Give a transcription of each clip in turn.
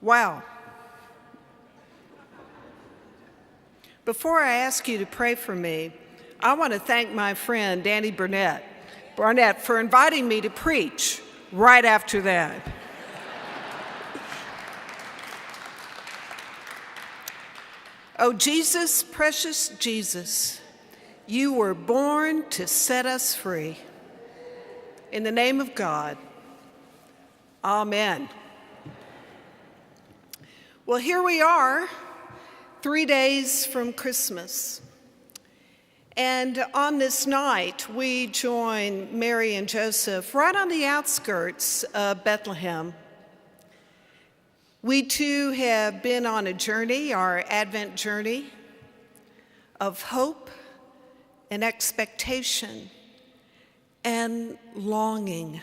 Wow. Before I ask you to pray for me, I want to thank my friend Danny Barnett for inviting me to preach right after that. Oh, Jesus, precious Jesus, you were born to set us free. In the name of God, amen. Well, here we are, 3 days from Christmas. And on this night, we join Mary and Joseph right on the outskirts of Bethlehem. We too have been on a journey, our Advent journey, of hope and expectation and longing,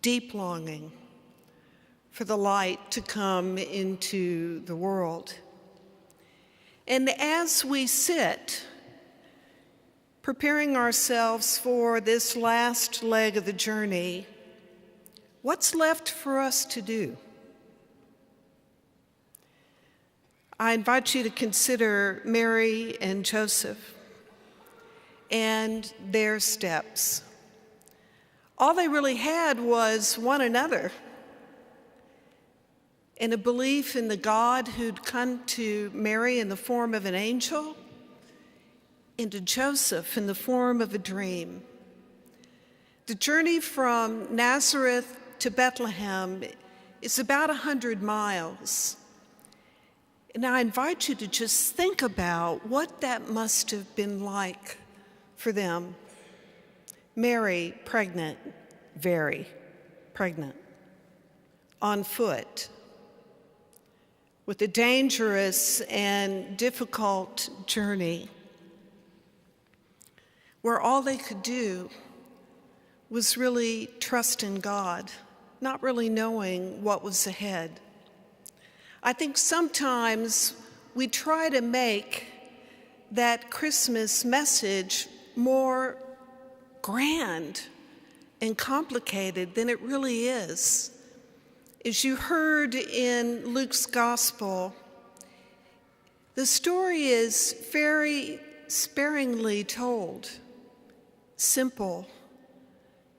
deep longing for the light to come into the world. And as we sit, preparing ourselves for this last leg of the journey, what's left for us to do? I invite you to consider Mary and Joseph and their steps. All they really had was one another and a belief in the God who'd come to Mary in the form of an angel and to Joseph in the form of a dream. The journey from Nazareth to Bethlehem is about 100 miles. And I invite you to just think about what that must have been like for them. Mary, pregnant, very pregnant, on foot, with a dangerous and difficult journey, where all they could do was really trust in God, not really knowing what was ahead. I think sometimes we try to make that Christmas message more grand and complicated than it really is. As you heard in Luke's gospel, the story is very sparingly told, simple,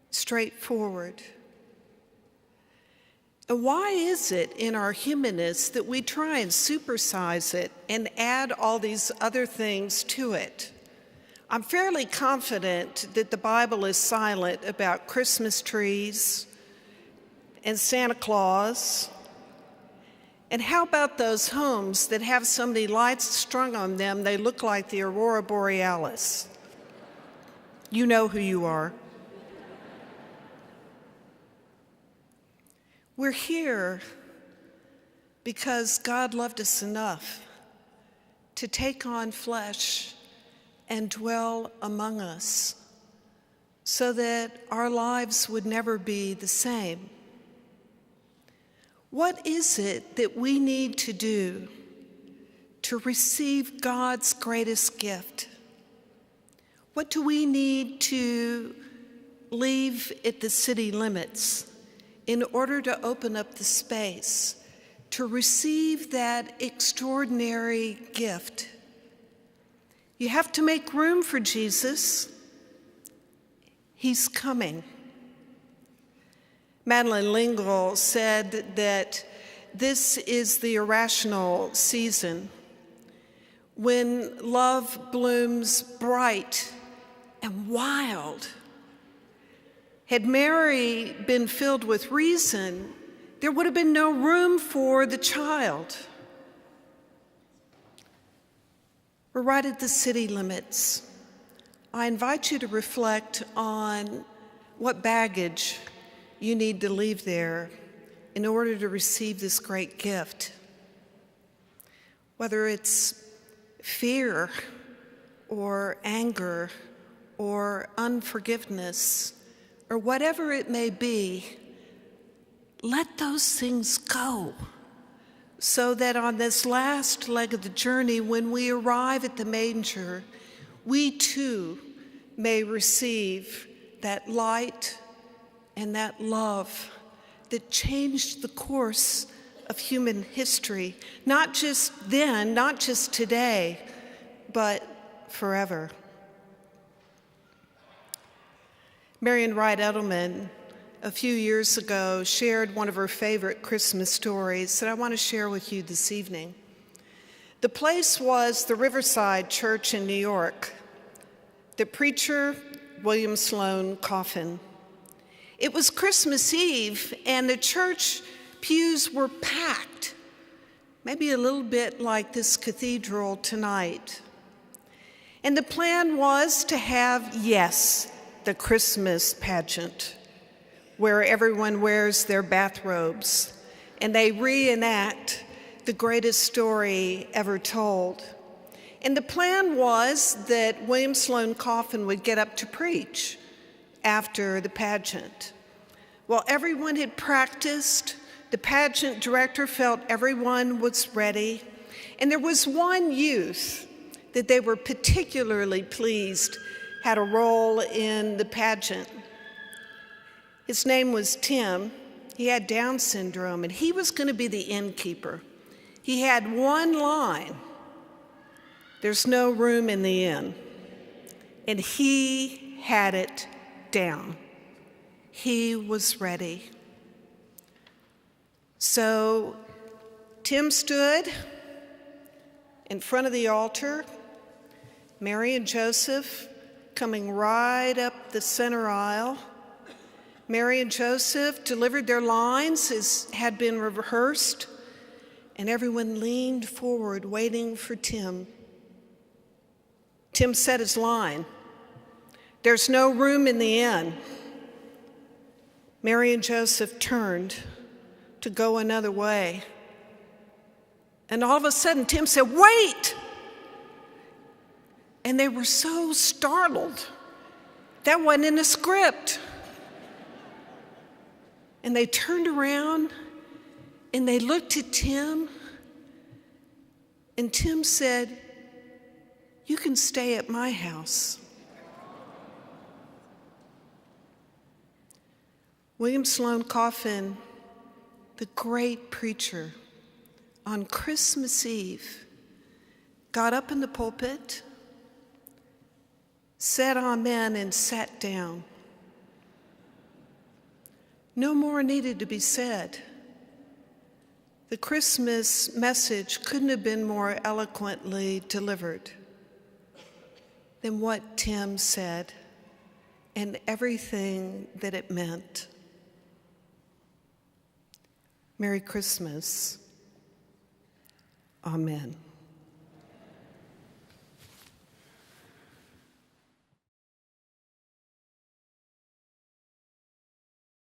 straightforward. And why is it in our humanness that we try and supersize it and add all these other things to it? I'm fairly confident that the Bible is silent about Christmas trees and Santa Claus. And how about those homes that have so many lights strung on them they look like the Aurora Borealis? You know who you are. We're here because God loved us enough to take on flesh and dwell among us so that our lives would never be the same. What is it that we need to do to receive God's greatest gift? What do we need to leave at the city limits in order to open up the space to receive that extraordinary gift? You have to make room for Jesus. He's coming. Madeleine L'Engle said that this is the irrational season when love blooms bright and wild. Had Mary been filled with reason, there would have been no room for the child. We're right at the city limits. I invite you to reflect on what baggage you need to leave there in order to receive this great gift. Whether it's fear or anger or unforgiveness or whatever it may be, let those things go so that on this last leg of the journey, when we arrive at the manger, we too may receive that light and that love that changed the course of human history, not just then, not just today, but forever. Marian Wright Edelman, a few years ago, shared one of her favorite Christmas stories that I want to share with you this evening. The place was the Riverside Church in New York. The preacher, William Sloane Coffin. It was Christmas Eve, and the church pews were packed, maybe a little bit like this cathedral tonight. And the plan was to have, yes, the Christmas pageant, where everyone wears their bathrobes, and they reenact the greatest story ever told. And the plan was that William Sloane Coffin would get up to preach after the pageant. While everyone had practiced, the pageant director felt everyone was ready, and there was one youth that they were particularly pleased had a role in the pageant. His name was Tim. He had Down syndrome, and he was going to be the innkeeper. He had one line: "There's no room in the inn." And he had it down. He was ready. So Tim stood in front of the altar, Mary and Joseph coming right up the center aisle. Mary and Joseph delivered their lines as had been rehearsed, and everyone leaned forward, waiting for Tim. Tim said his line: "There's no room in the inn." Mary and Joseph turned to go another way. And all of a sudden, Tim said, "Wait!" And they were so startled. That wasn't in the script. And they turned around and they looked at Tim, and Tim said, "You can stay at my house." William Sloane Coffin, the great preacher, on Christmas Eve, got up in the pulpit, said amen, and sat down. No more needed to be said. The Christmas message couldn't have been more eloquently delivered than what Tim said and everything that it meant. Merry Christmas. Amen.